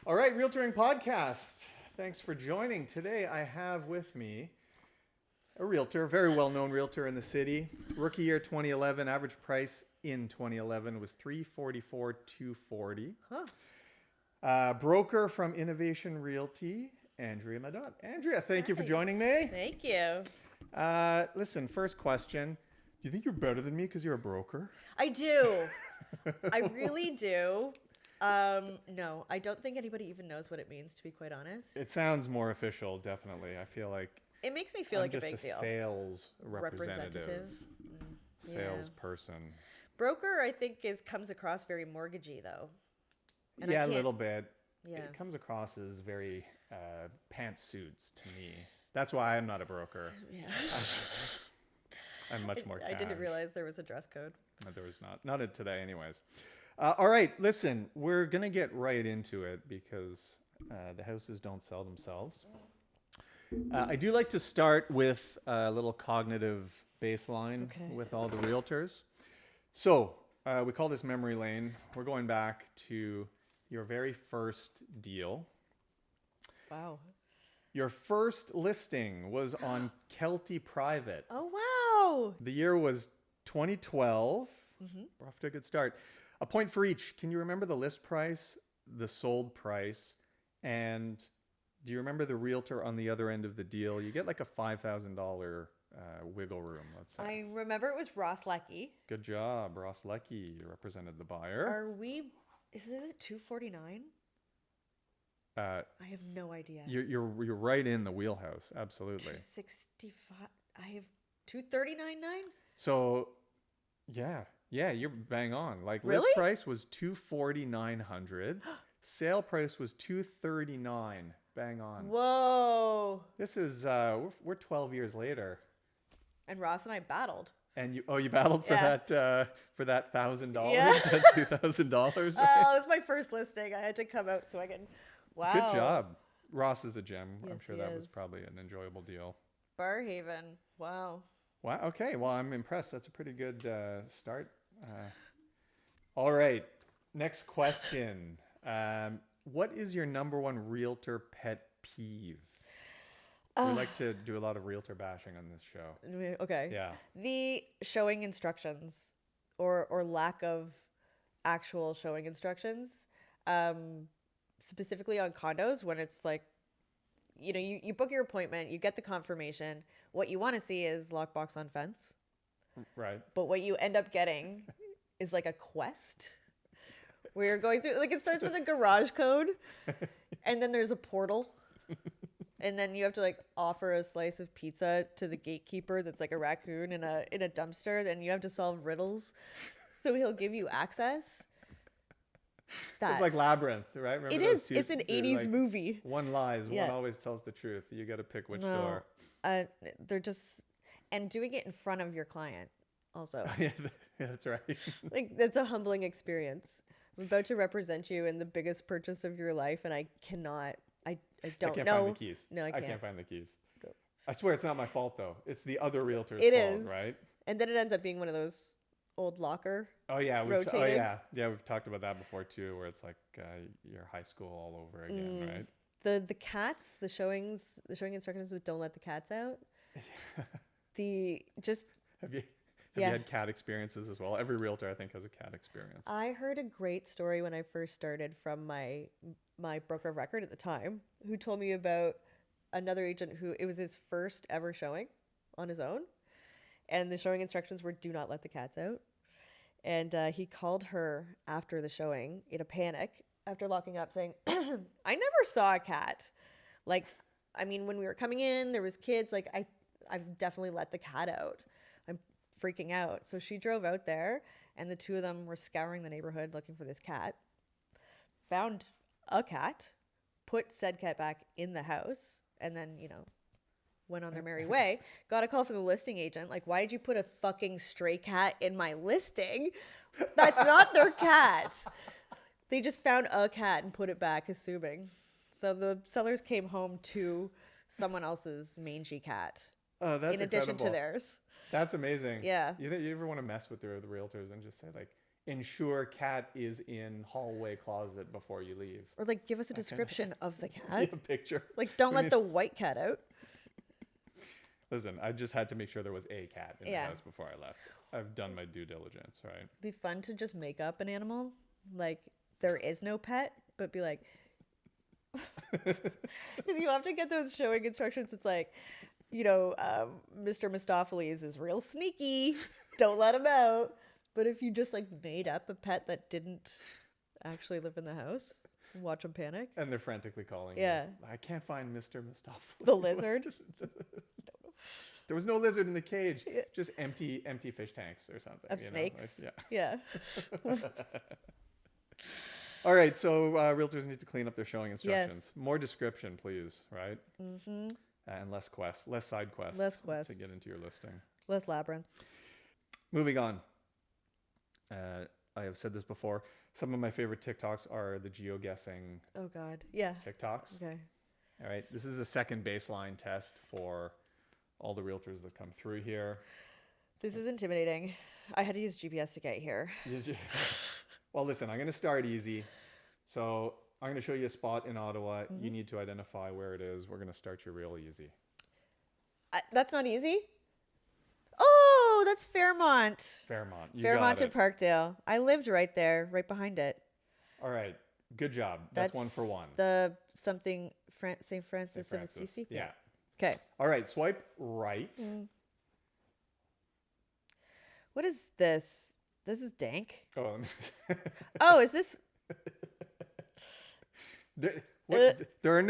All right, Realtoring Podcast. Thanks for joining. Today I have with me a realtor, very well-known realtor in the city. Rookie year 2011, average price in 2011 was $344,240. Broker from Innovation Realty, Andrea Madott. Andrea, thank you for joining me. Thank you. Listen, first question. Do you think you're better than me because you're a broker? I do. I really do. No, I don't think anybody even knows what it means, to be quite honest. It sounds more official, definitely. I feel like It makes me feel like a big just a deal. sales representative. Salesperson. Broker, I think, comes across very mortgagey, though. And Yeah, a little bit. Yeah. It comes across as very pantsuits to me. That's why I'm not a broker. Yeah. I'm much more cash. I didn't realize there was a dress code. No, there was not. Not today, anyways. All right, listen, we're going to get right into it because the houses don't sell themselves. I do like to start with a little cognitive baseline with all the realtors. So we call this memory lane. We're going back to your very first deal. Wow. Your first listing was on Kelty Private. Oh, wow. The year was 2012. We're off to a good start. A point for each. Can you remember the list price, the sold price, and do you remember the realtor on the other end of the deal? You get like a $5,000 wiggle room, let's say. I remember it was Ross Leckie. Good job, Ross Leckie. You represented the buyer. Is it 249? I have no idea. You're right in the wheelhouse. Absolutely. 265. I have 239.9. So, yeah, you're bang on. Like Really? list price was $249,900. Sale price was $239,000. Bang on. Whoa. This is we're 12 years later. And Ross and I battled. And you battled for that $1,000, Yeah. that $2,000. Right? Oh, it was my first listing. I had to come out so I can. Wow. Good job. Ross is a gem. I'm Yes, sure he that was is. probably an enjoyable deal. Barhaven. Wow. Wow. Okay. Well, I'm impressed. That's a pretty good start. All right. Next question. What is your number one realtor pet peeve? We like to do a lot of realtor bashing on this show. Okay. Yeah. The showing instructions or lack of actual showing instructions, specifically on condos when it's like, you book your appointment, you get the confirmation. What you want to see is lockbox on fence. Right. But what you end up getting is like a quest where you're going through, like it starts with a garage code and then there's a portal. And then you have to like offer a slice of pizza to the gatekeeper that's like a raccoon in a dumpster. Then you have to solve riddles. So he'll give you access. It's like Labyrinth, right? Remember It those is. two- It's an 80s like, movie. One lies, Yeah. one always tells the truth. You got to pick which No, door. they're just, and doing it in front of your client also. Yeah, that's right. Like that's a humbling experience. I'm about to represent you in the biggest purchase of your life, and I cannot. I don't I can't know. find the keys. No, I can't. I can't find the keys. I swear it's not my fault though. It's the other realtor's It fault, is. right? And then it ends up being one of those old locker. Oh yeah, rotating. we've talked about that before too, where it's like your high school all over again, right? The cats, the showing instructions with don't let the cats out. Have you had cat experiences as well? Every realtor I think has a cat experience. I heard a great story when I first started from my broker of record at the time, who told me about another agent who it was his first ever showing on his own, and the showing instructions were do not let the cats out. And he called her after the showing in a panic after locking up, saying, "I never saw a cat. Like, I mean, when we were coming in, there was kids. Like, I've definitely let the cat out. I'm freaking out." So she drove out there, and the two of them were scouring the neighborhood looking for this cat. Found a cat, put said cat back in the house, and then, went on their merry way. Got a call from the listing agent. Like, why did you put a fucking stray cat in my listing? That's not their cat. They just found a cat and put it back, assuming. So the sellers came home to someone else's mangy cat. Oh, that's in addition incredible. to theirs. That's amazing. Yeah. You ever want to mess with the realtors and just say like, ensure cat is in hallway closet before you leave. Or like give us a description of the Yeah, cat. picture. Like don't We let need- the white cat out. Listen, I just had to make sure there was a cat in the Yeah. house before I left. I've done my due diligence, right? It'd be fun to just make up an animal. Like there is no pet, but be like, because you have to get those showing instructions. It's like, Mr. Mistopheles is real sneaky. Don't let him out. But if you just like made up a pet that didn't actually live in the house, watch him panic. And they're frantically calling. Yeah. You. I can't find Mr. Mistopheles. The lizard. There was no lizard in the cage. Just empty fish tanks or something. Of you know, snakes. like, Yeah. All right, so realtors need to clean up their showing instructions. More description, please, right? Mm-hmm. And less quests, less side quests. Less quests. To get into your listing. Less labyrinths. Moving on. I have said this before. Some of my favorite TikToks are the geoguessing Oh God. Yeah. TikToks. Okay. All right, this is a second baseline test for all the realtors that come through here. This is intimidating. I had to use GPS to get here. Did you? Well, listen, I'm going to start easy. So I'm going to show you a spot in Ottawa. Mm-hmm. You need to identify where it is. We're going to start you real easy. That's not easy. Oh, that's Fairmont. Fairmont. You Fairmont got to it. Parkdale. I lived right there, right behind it. All right. Good job. That's one for one. The something St. Francis of Francis. Assisi. Yeah. Okay. All right. Swipe right. What is this? This is dank. Oh, Oh, is this? there are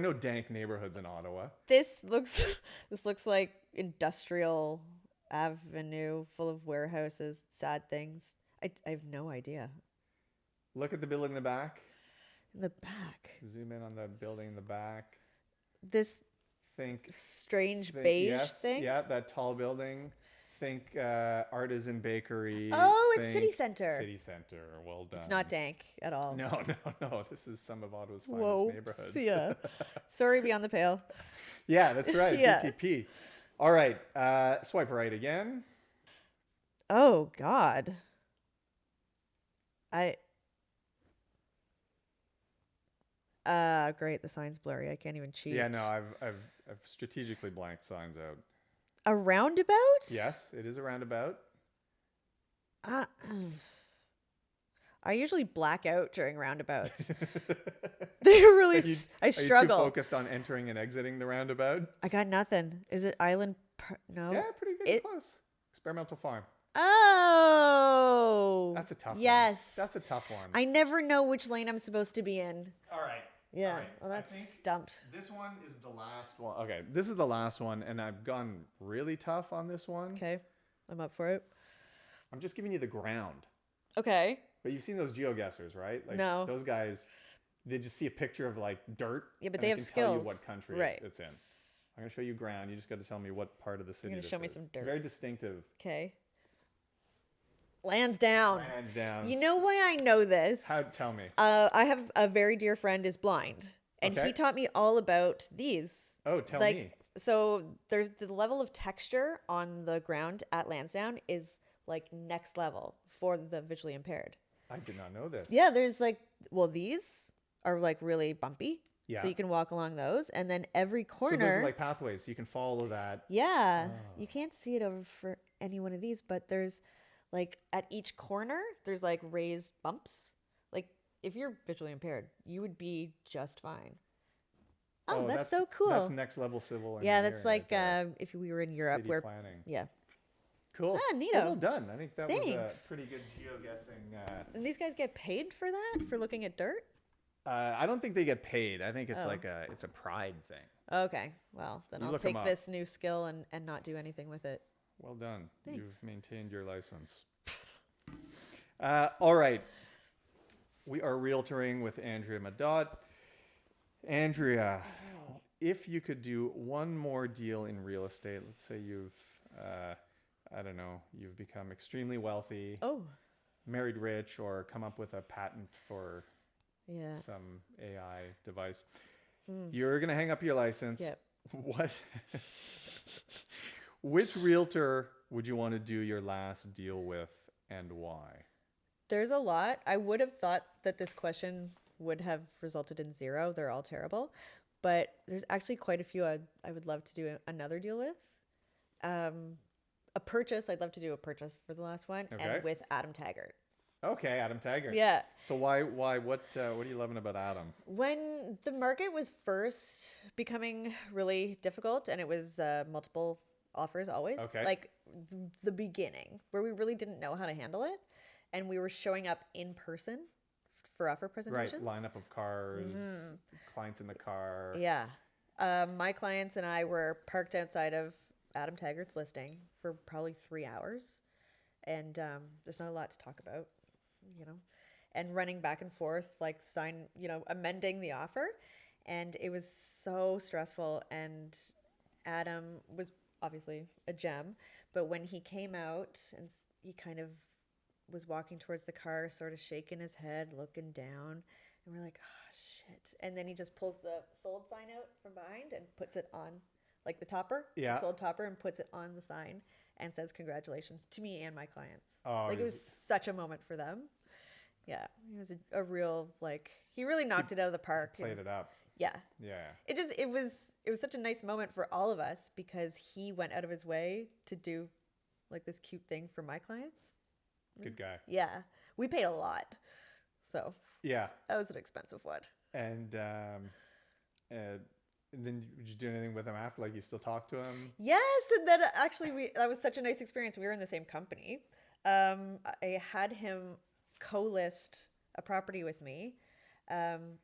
no dank neighborhoods in Ottawa. This looks like industrial avenue full of warehouses, sad things. I have no idea. Look at the building in the back. In the back. Zoom in on the building in the back. This Think strange beige yes, thing. Yeah, that tall building. Think Artisan Bakery. Oh, it's think City Center. City Center. Well done. It's not dank at all. No. This is some of Ottawa's finest Whoa. neighborhoods. Yeah. Sorry, beyond the pale. Yeah, that's right. Yeah. BTP. All right. Swipe right again. Oh God. Great. The sign's blurry. I can't even cheat. Yeah, no, I've strategically blanked signs out. A roundabout? Yes, it is a roundabout. I usually black out during roundabouts. They're really. I struggle. Are you too focused on entering and exiting the roundabout? I got nothing. Is it Island? No. Yeah, pretty good. Close. Experimental Farm. Oh. That's a tough one. Yes. That's a tough one. I never know which lane I'm supposed to be in. All right. Yeah. All right. Well, I that's think stumped. This one is the last one. Okay, this is the last one, and I've gone really tough on this one. Okay. I'm up for it. I'm just giving you the ground. Okay. But you've seen those geoguessers, right? Like No. Those guys, they just see a picture of like dirt. Yeah, but and they have can tell you skills. what country Right. it's in. I'm gonna show you ground. You just got to tell me what part of the city. You're gonna this show me is. some dirt. Very distinctive. Okay. Lansdowne. Hands down. You know why I know this? Tell me. I have a very dear friend is blind, and Okay. he taught me all about these. Oh, tell like, me. So there's the level of texture on the ground at Lansdowne is like next level for the visually impaired. I did not know this. Yeah, there's these are like really bumpy. Yeah. So you can walk along those, and then every So corner. those are like pathways. So you can follow that. Yeah, you can't see it over for any one of these, but there's like at each corner, there's like raised bumps. Like if you're visually impaired, you would be just fine. Oh, that's so cool. That's next level civil. Yeah, that's engineering like right there. if we were in Europe, City where planning. yeah. Cool. Ah, neato. Well done. I think that was Thanks. a pretty good geoguessing. And these guys get paid for that, for looking at dirt. I don't think they get paid. I think it's Oh. like it's a pride thing. Okay, well then You I'll look 'em take up. this new skill and not do anything with it. Well done. Thanks. You've maintained your license. All right. We are realtoring with Andrea Madott. Andrea, if you could do one more deal in real estate, let's say you've, I don't know, you've become extremely wealthy, Oh, married rich, or come up with a patent for yeah. some AI device, you're going to hang up your license. Yep. What? Which realtor would you want to do your last deal with, and why? There's a lot. I would have thought that this question would have resulted in 0. They're all terrible. But there's actually quite a few I would love to do another deal with. A purchase. I'd love to do a purchase for the last one. Okay. And with Adam Taggart. Okay, Adam Taggart. Yeah. So why what are you loving about Adam? When the market was first becoming really difficult and it was multiple offers always, Okay. like the beginning where we really didn't know how to handle it and we were showing up in person for offer presentations. Right, lineup of cars, clients in the car. Yeah. My clients and I were parked outside of Adam Taggart's listing for probably 3 hours. And there's not a lot to talk about, and running back and forth, like amending the offer. And it was so stressful. And Adam was obviously a gem. But when he came out and he kind of was walking towards the car, sort of shaking his head, looking down. And we're like, oh, shit. And then he just pulls the sold sign out from behind and puts it on, like the topper, Yeah. the sold topper, and puts it on the sign and says congratulations to me and my clients. Oh, like it was such a moment for them. Yeah, it was a real, like, he really knocked it out of the park. Played it up. Yeah. Yeah. It was such a nice moment for all of us because he went out of his way to do like this cute thing for my clients. Good guy. Yeah. We paid a lot. So Yeah. that was an expensive one. And then did you do anything with him after? Like you still talk to him? Yes, and then actually that was such a nice experience. We were in the same company. I had him co-list a property with me, and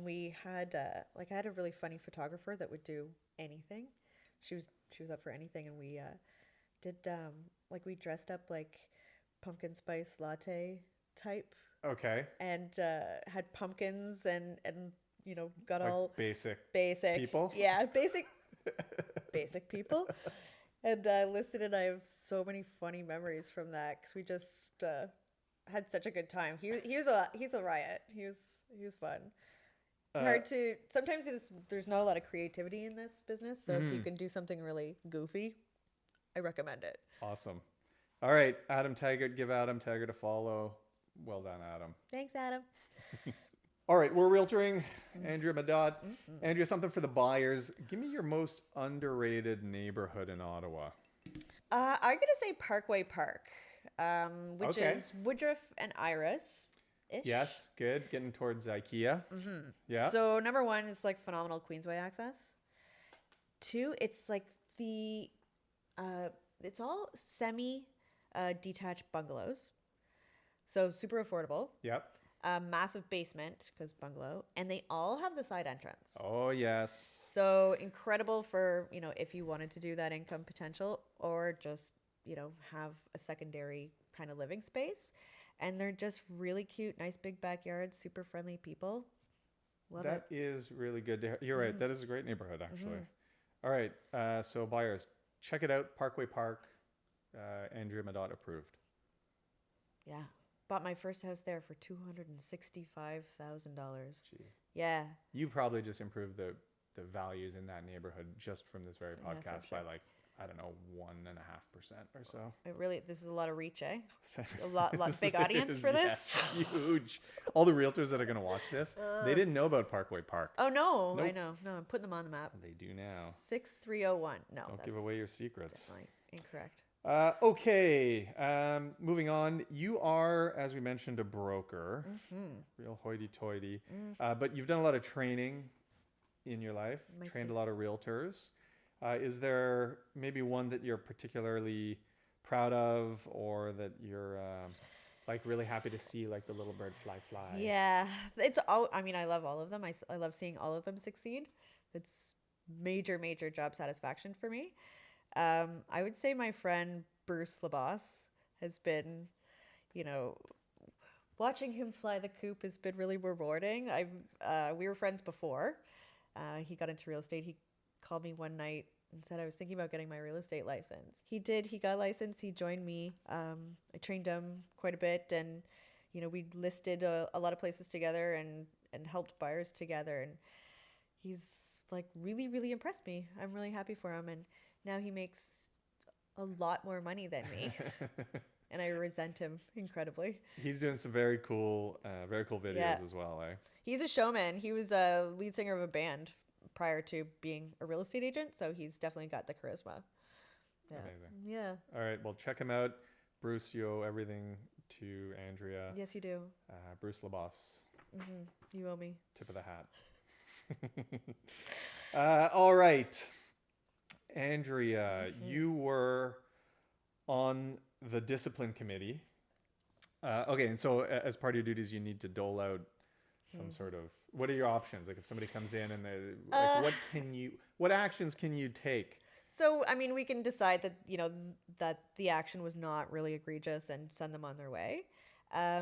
we had I had a really funny photographer that would do anything. She was up for anything, and we did we dressed up like pumpkin spice latte type. Okay. And had pumpkins and got Like all basic people. Yeah, basic people. And listed it. I have so many funny memories from that because we just had such a good time. He's a riot. He was fun. It's hard to sometimes there's not a lot of creativity in this business. So if you can do something really goofy, I recommend it. Awesome. All right, Adam Taggart. Give Adam Taggart a follow. Well done, Adam. Thanks, Adam. All right, we're realtoring. Andrea Madott. Andrea, something for the buyers. Give me your most underrated neighborhood in Ottawa. I'm going to say Parkway Park, which Okay. is Woodruff and Iris-ish. Yes, good. Getting towards IKEA. Yeah. So number 1 is like phenomenal Queensway access. 2, it's like it's all semi-detached bungalows. So super affordable. Yep. Massive basement because bungalow, and they all have the side entrance. Oh, yes. So incredible for, if you wanted to do that income potential or just, have a secondary kind of living space. And they're just really cute, nice big backyards, super friendly people. Love it. That is really good to hear. You're right. That is a great neighborhood, actually. All right. So buyers, check it out. Parkway Park. Andrea Madott approved. Yeah. Bought my first house there for $265,000. Jeez. Yeah. You probably just improved the values in that neighborhood just from this very Yes, I'm podcast sure. by 1.5% or so. This is a lot of reach, eh? A lot big audience It for is, this. yeah, huge. All the realtors that are going to watch this, they didn't know about Parkway Park. Oh no, Nope. I know. No, I'm putting them on the map. They do now. 6301. No, Don't that's give away your secrets. definitely incorrect. Okay. Moving on. You are, as we mentioned, a broker. Real hoity-toity. But you've done a lot of training in your life. Trained a lot of realtors. Is there maybe one that you're particularly proud of, or that you're really happy to see, like the little bird fly? Yeah, it's all. I mean, I love all of them. I love seeing all of them succeed. It's major job satisfaction for me. I would say my friend Bruce LaBosse has been, watching him fly the coop has been really rewarding. We were friends before. He got into real estate. He called me one night and said I was thinking about getting my real estate license. He did. He got licensed. He joined me. I trained him quite a bit, and we listed a lot of places together and helped buyers together. And he's really impressed me. I'm really happy for him, and now he makes a lot more money than me. and I resent him incredibly. He's doing some very cool videos Yeah. as well, eh? He's a showman. He was a lead singer of a band prior to being a real estate agent, so he's definitely got the charisma. Yeah. Amazing. Yeah. All right, well, check him out. Bruce, you owe everything to Andrea. Yes, you do. Bruce LaBosse, You owe me. tip of the hat. All right, Andrea, you were on the discipline committee. Okay, and so as part of your duties, you need to dole out some sort of. What are your options? Like, if somebody comes in and they're like, what actions can you take? So, I mean, we can decide that, that the action was not really egregious and send them on their way.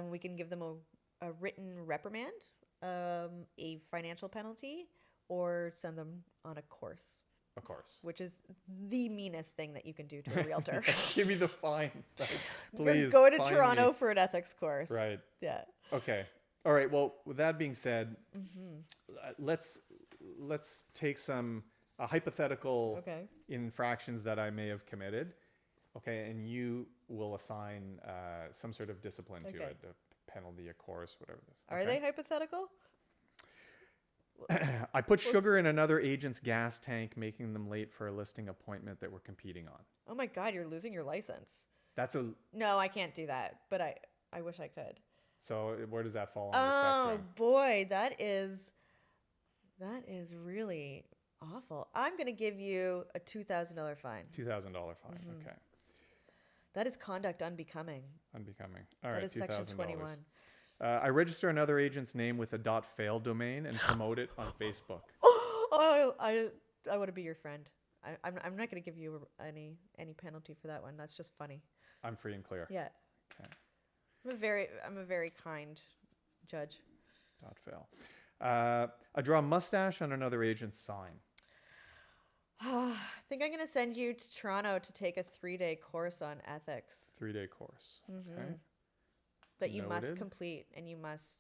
We can give them a written reprimand, a financial penalty, or send them on a course. Of course. Which is the meanest thing that you can do to a realtor. Give me the fine. Please. Go to fine Toronto me. for an ethics course. Right. Yeah. Okay. All right. Well, with that being said, let's take some hypothetical infractions that I may have committed. Okay, and you will assign some sort of discipline to it, a penalty, a course, whatever this. Are they hypothetical? I put sugar in another agent's gas tank, making them late for a listing appointment that we're competing on. Oh my God, you're losing your license. No, I can't do that, but I wish I could. So where does that fall on the spectrum? Oh boy, that is really awful. I'm gonna give you a $2,000 fine. $2,000 fine. Okay. That is conduct unbecoming. Unbecoming. All right. That is Section 21. I register another agent's name with a .fail domain and promote it on Facebook. Oh, I want to be your friend. I'm not going to give you any penalty for that one. That's just funny. I'm free and clear. Yeah. Okay. I'm a very kind judge. .fail. I draw a mustache on another agent's sign. I think I'm going to send you to Toronto to take a 3-day course on ethics. 3-day course. Okay. That you must complete, and you must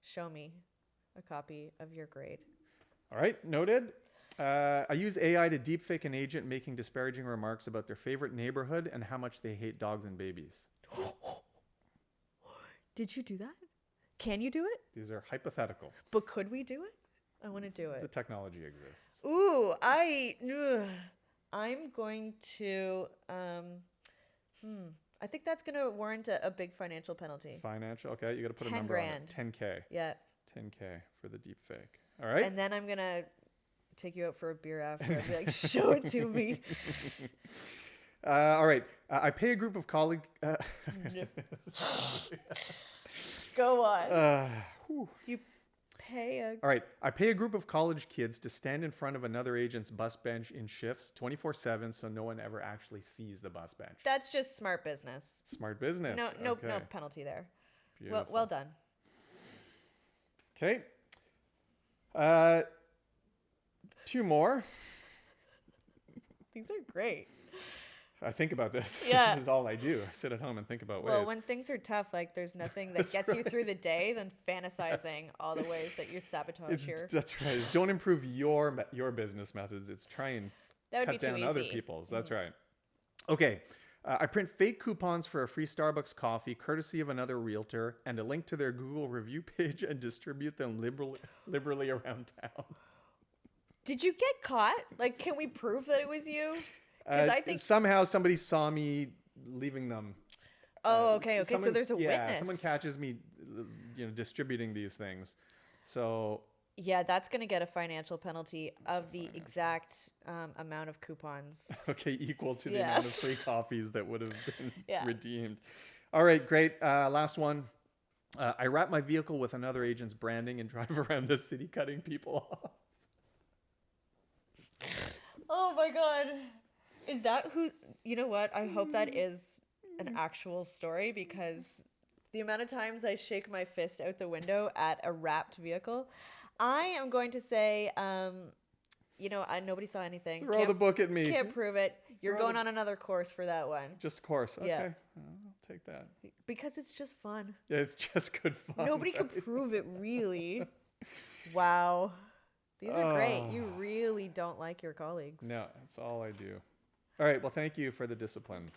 show me a copy of your grade. All right, noted. I use AI to deepfake an agent making disparaging remarks about their favorite neighborhood and how much they hate dogs and babies. Did you do that? Can you do it? These are hypothetical. But could we do it? I want to do it. The technology exists. Ooh, I'm going to, I think that's going to warrant a big financial penalty. Financial? Okay, you got to put a 10 number grand. on it. 10K. Yeah. 10K for the deep fake. All right. And then I'm going to take you out for a beer after and be like, show it to me. All right. I pay a group of colleagues. Go on. You pay a... All right. I pay a group of college kids to stand in front of another agent's bus bench in shifts 24/7 so no one ever actually sees the bus bench. That's just smart business. Smart business. No Okay. penalty there. Beautiful. Well done. Okay. 2 more. These are great. I think about this. Yeah. This is all I do. I sit at home and think about ways. Well, when things are tough, like there's nothing that gets you through the day than fantasizing all the ways that you sabotage your... That's right. It's don't improve your business methods. It's try and cut down other people's. That's right. Okay. I print fake coupons for a free Starbucks coffee, courtesy of another realtor, and a link to their Google review page and distribute them liberally around town. Did you get caught? Like, can we prove that it was you? Because I think somehow somebody saw me leaving them. Oh, okay. So there's a witness. Yeah, someone catches me, distributing these things. So yeah, that's going to get a financial penalty of the exact amount of coupons. Okay, equal to the amount of free coffees that would have been redeemed. All right, great. Last one. I wrap my vehicle with another agent's branding and drive around the city cutting people off. Oh my God. Is that who... You know what? I hope that is an actual story, because the amount of times I shake my fist out the window at a wrapped vehicle, I am going to say, nobody saw anything. Throw the book at me. Can't prove it. You're going on another course for that one. Just course. Okay. Yeah. I'll take that. Because it's just fun. Yeah, it's just good fun. Nobody can prove it, really. Wow. These are great. You really don't like your colleagues. No, that's all I do. All right. Well, thank you for the discipline.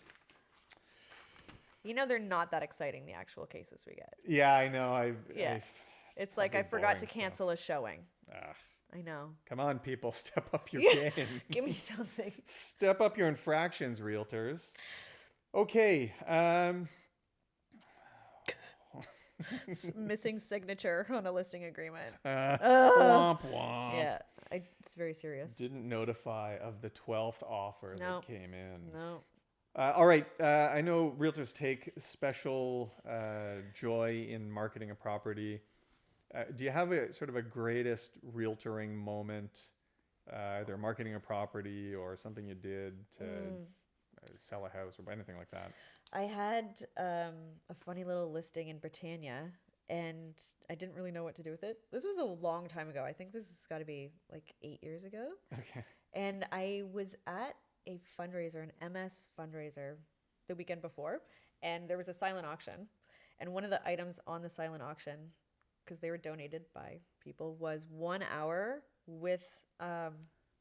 You know, they're not that exciting, the actual cases we get. Yeah, I know. Yeah. It's like I probably forgot to boring cancel a showing. Ah, I know. come on, people, step up your Yeah. game. Give me something. Step up your infractions, realtors. Okay. Missing signature on a listing agreement. Womp womp. Yeah, it's very serious. Didn't notify of the 12th offer No. that came in. No. All right. I know realtors take special joy in marketing a property. Do you have a sort of a greatest realtoring moment, either marketing a property or something you did to sell a house or anything like that? I had a funny little listing in Britannia, and I didn't really know what to do with it. This was a long time ago. I think this has got to be like 8 years ago. Okay. And I was at a fundraiser, an MS fundraiser, the weekend before, and there was a silent auction. And one of the items on the silent auction, because they were donated by people, was 1 hour with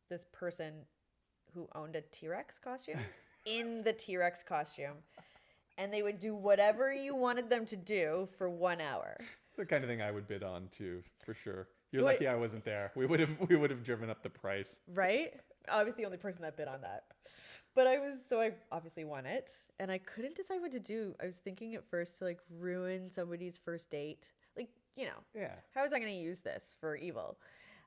this person who owned a T-Rex costume in the T-Rex costume. And they would do whatever you wanted them to do for 1 hour. It's the kind of thing I would bid on too, for sure. You're So lucky I wasn't there. We would have driven up the price. Right? I was the only person that bid on that. But I obviously won it. And I couldn't decide what to do. I was thinking at first to like ruin somebody's first date. Like, you know, Yeah. how was I going to use this for evil?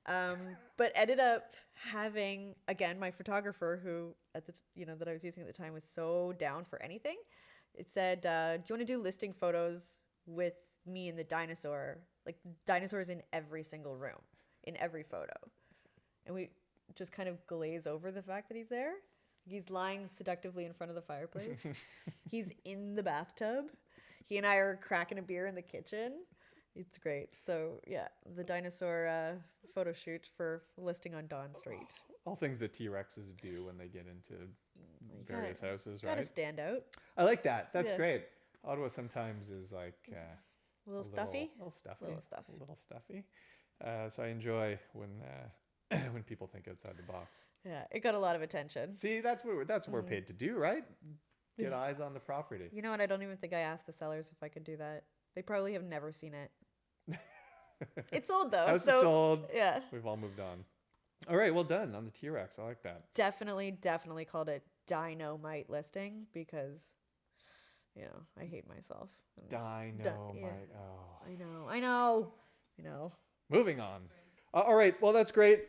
But ended up having, again, my photographer who that I was using at the time was so down for anything. It said, do you want to do listing photos with me and the dinosaur? Like dinosaurs in every single room, in every photo. And we just kind of glaze over the fact that he's there. He's lying seductively in front of the fireplace. He's in the bathtub. He and I are cracking a beer in the kitchen. It's great. So yeah, the dinosaur photo shoot for listing on Dawn Street. All things that T-Rexes do when they get into various houses, right? Gotta stand out. I like that. That's Yeah. great. Ottawa sometimes is like A little stuffy. A little stuffy. Little stuff. A little stuffy. So I enjoy when when people think outside the box. Yeah, it got a lot of attention. See, that's what we're paid to do, right? Get eyes on the property. You know what? I don't even think I asked the sellers if I could do that. They probably have never seen it. It's sold though. House so is sold. yeah. We've all moved on. All right, well done on the T-Rex. I like that. Definitely called it dynamite listing because, you know, I hate myself. Dynamite. yeah. Oh. I know. Moving on. All right. Well, that's great.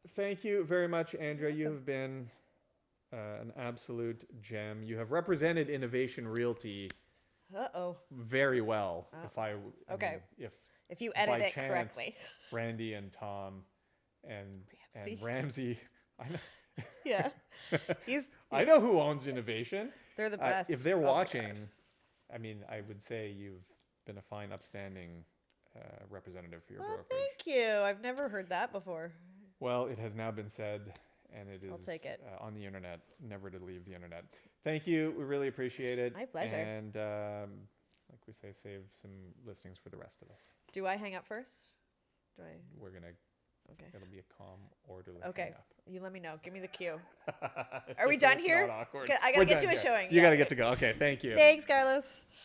Thank you very much, Andrea. You have been an absolute gem. You have represented Innovation Realty very well. Okay. If you edit by it chance, correctly. Randy and Tom and Ramsey. I know. Yeah. I know who owns Innovation. They're the best. If they're Oh my watching, God. I mean, I would say you've been a fine, upstanding representative for your brokerage. Thank you. I've never heard that before. Well, it has now been said, and it is I'll take it. On the internet, never to leave the internet. Thank you. We really appreciate it. My pleasure. And like we say, save some listings for the rest of us. Do I hang up first? We're going to, Okay. it'll be a calm, orderly Okay. hang up. You let me know. Give me the cue. Just Are we so done it's here? not awkward. I gotta We're get done to a here. showing. You Yeah. got to get to go. Okay, thank you. Thanks, Carlos.